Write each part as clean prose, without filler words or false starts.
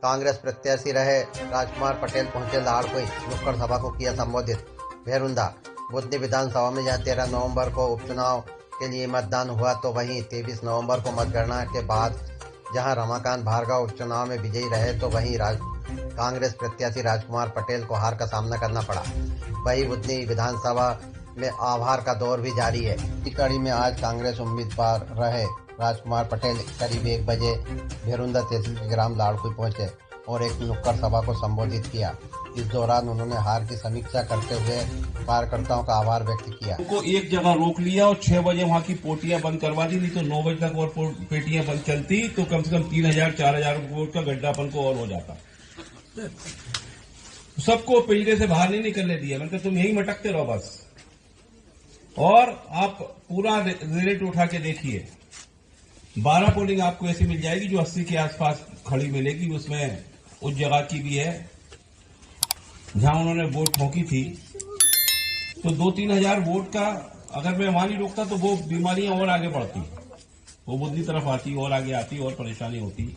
कांग्रेस प्रत्याशी रहे राजकुमार पटेल पहुंचे लाड़कुई, नुक्कड़ सभा को किया संबोधित। भेरुंदा बुधनी विधानसभा में जहां 13 नवंबर को उपचुनाव के लिए मतदान हुआ तो वहीं 23 नवंबर को मतगणना के बाद जहां रमाकांत भार्गव उपचुनाव में विजयी रहे तो वहीं कांग्रेस प्रत्याशी राजकुमार पटेल को हार का सामना करना पड़ा। वहीं बुधनी विधानसभा में आभार का दौर भी जारी है। इसी कड़ी में आज कांग्रेस उम्मीदवार रहे राजकुमार पटेल करीब 1 बजे भेरुंदा तहसील के ग्राम लाड़कुई पहुंचे और एक नुक्कड़ सभा को संबोधित किया। इस दौरान उन्होंने हार की समीक्षा करते हुए कार्यकर्ताओं का आभार व्यक्त किया। उनको एक जगह रोक लिया और 6 बजे वहां की पोटियां बंद करवा दी, नहीं तो 9 बजे तक और पेटियां बंद चलती तो कम से कम 3000-4000 वोट का गड्ढापन को और हो जाता। सबको पिंजरे से बाहर नहीं निकलने दिया। मैंने कहा तुम यही मटकते रहो बस, और आप पूरा रिजल्ट उठा के देखिए। 12 पोलिंग आपको ऐसी मिल जाएगी जो 80 के आसपास खड़ी मिलेगी। उसमें उस जगह की भी है जहां उन्होंने वोट ठोकी थी, तो 2-3 हजार वोट का अगर मैं वहां नहीं रोकता तो वो बीमारियां और आगे बढ़ती, वो बुद्धि तरफ आती और आगे आती और परेशानी होती।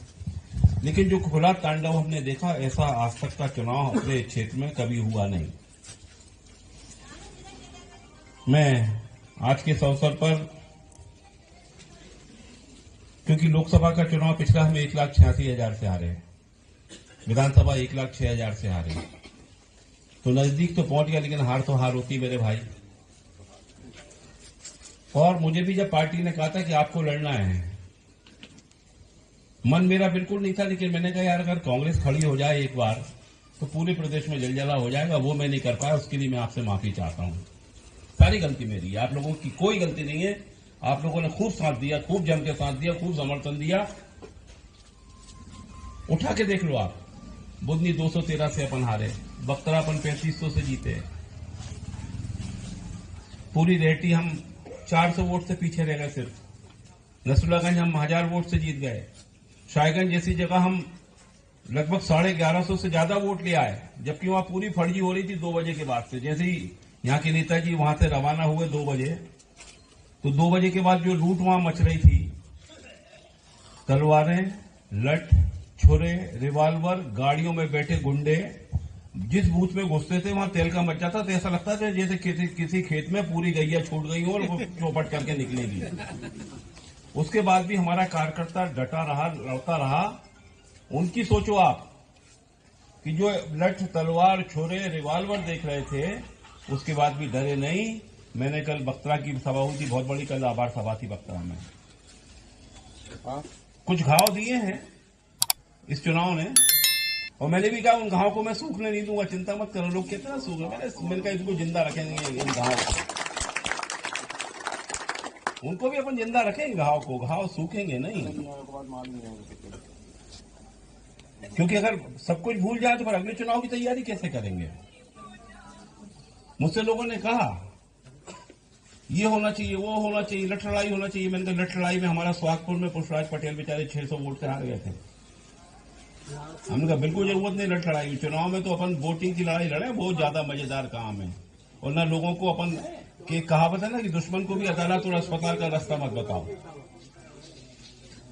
लेकिन जो खुला तांडव हमने देखा, ऐसा आज तक का चुनाव अपने क्षेत्र में कभी हुआ नहीं। मैं आज के इस अवसर पर, क्योंकि लोकसभा का चुनाव पिछला हमें 1,86,000 से हारे, विधानसभा 1,06,000 से हारे, तो नजदीक तो पहुंच गया, लेकिन हार तो हार होती मेरे भाई। और मुझे भी जब पार्टी ने कहा था कि आपको लड़ना है, मन मेरा बिल्कुल नहीं था, लेकिन मैंने कहा यार अगर कांग्रेस खड़ी हो जाए एक बार तो पूरे प्रदेश में जलजला हो जाएगा। वो मैं नहीं कर पाया, उसके लिए मैं आपसे माफी चाहता हूं। सारी गलती मेरी है, आप लोगों की कोई गलती नहीं है। आप लोगों ने खूब साथ दिया, खूब जम के साथ दिया, खूब समर्थन दिया। उठा के देख लो आप, बुधनी 213 से अपन हारे, बख्तरा अपन 3500 से जीते, पूरी रेहटी हम 400 वोट से पीछे रह गए, सिर्फ नसरुल्लागंज हम 1000 वोट से जीत गए, शायगंज जैसी जगह हम लगभग 1150 से ज्यादा वोट ले आए, जबकि वहां पूरी फर्जी हो रही थी 2 बजे के बाद से। जैसे ही यहाँ के नेताजी वहां से रवाना हुए 2 बजे, तो 2 बजे के बाद जो लूट वहां मच रही थी, तलवारें, लठ, छुरे, रिवाल्वर, गाड़ियों में बैठे गुंडे जिस बूथ में घुसते थे वहां तेल का मच जाता था। ऐसा लगता था जैसे किसी खेत में पूरी गैया छूट गई हो और वो चौपट करके निकलेगी। उसके बाद भी हमारा कार्यकर्ता डटा रहा, लड़ता रहा। उनकी सोचो आप कि जो लठ, तलवार, छुरे, रिवाल्वर देख रहे थे, उसके बाद भी डरे नहीं। मैंने कल बख्तरा की सभा हुई थी, बहुत बड़ी कल आभार सभा थी बख्तरा में। कुछ घाव दिए हैं इस चुनाव ने, और मैंने भी कहा उन घाव को मैं सूखने नहीं दूंगा, चिंता मत करो। लोग कहते हैं ना सूखने, मैंने कहा इसको जिंदा रखेंगे इन घाव को, उनको भी अपन जिंदा रखेंगे घाव को, घाव सूखेंगे नहीं। क्योंकि अगर सब कुछ भूल जाए तो फिर अगले चुनाव की तैयारी कैसे करेंगे। मुझसे लोगों ने कहा ये होना चाहिए, वो होना चाहिए, लठ लड़ाई होना चाहिए। मैंने कहा लठ लड़ाई में हमारा सुहागपुर में पुष्पराज पटेल बेचारे 600 वोट से हार गए थे। हमने कहा बिल्कुल जरूरत नहीं लठ लड़ाई, चुनाव में तो अपन वोटिंग की लड़ाई लड़े, बहुत ज्यादा मजेदार काम है। और ना लोगों को अपन की कहावत है ना कि दुश्मन को भी अदालत और अस्पताल का रास्ता मत बताओ।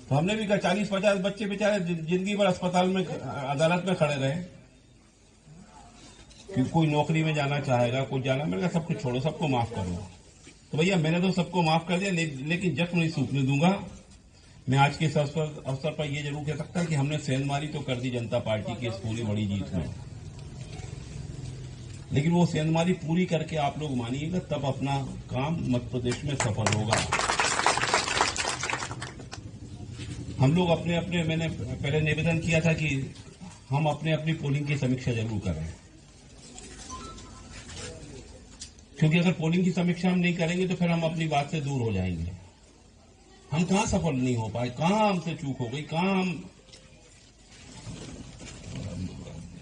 तो हमने भी कहा 40-50 बच्चे बेचारे जिंदगी भर अस्पताल में, अदालत में खड़े रहे, कि कोई नौकरी में जाना चाहेगा, कुछ जाना। मैंने कहा सब कुछ छोड़ो, सबको माफ करो। तो भैया मैंने तो सबको माफ कर दिया, लेकिन जख्म नहीं सूखने दूंगा। मैं आज के अवसर पर यह जरूर कह सकता कि हमने सेंधमारी तो कर दी जनता पार्टी की इस पूरी बड़ी जीत में, लेकिन वो सेंधमारी पूरी करके आप लोग मानिएगा, तब अपना काम मध्य प्रदेश में सफल होगा। हम लोग अपने अपने, मैंने पहले निवेदन किया था कि हम अपने अपनी पोलिंग की समीक्षा जरूर करें, क्योंकि अगर पोलिंग की समीक्षा हम नहीं करेंगे तो फिर हम अपनी बात से दूर हो जाएंगे। हम कहां सफल नहीं हो पाए, कहां हमसे चूक हो गई, कहां हम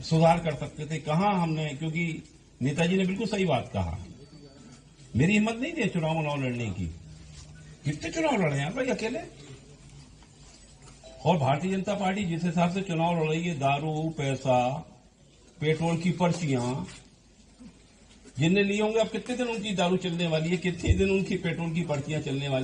सुधार कर सकते थे, कहां हमने, क्योंकि नेताजी ने बिल्कुल सही बात कहा। मेरी हिम्मत नहीं थी चुनाव लड़ने की, कितने चुनाव लड़े हैं भाई अकेले। और भारतीय जनता पार्टी जिस हिसाब से चुनाव लड़ रही है, दारू, पैसा, पेट्रोल की पर्चियां जिनने लिए होंगे, अब कितने दिन उनकी दारू चलने वाली है, कितने दिन उनकी पेट्रोल की पर्चियां चलने वाली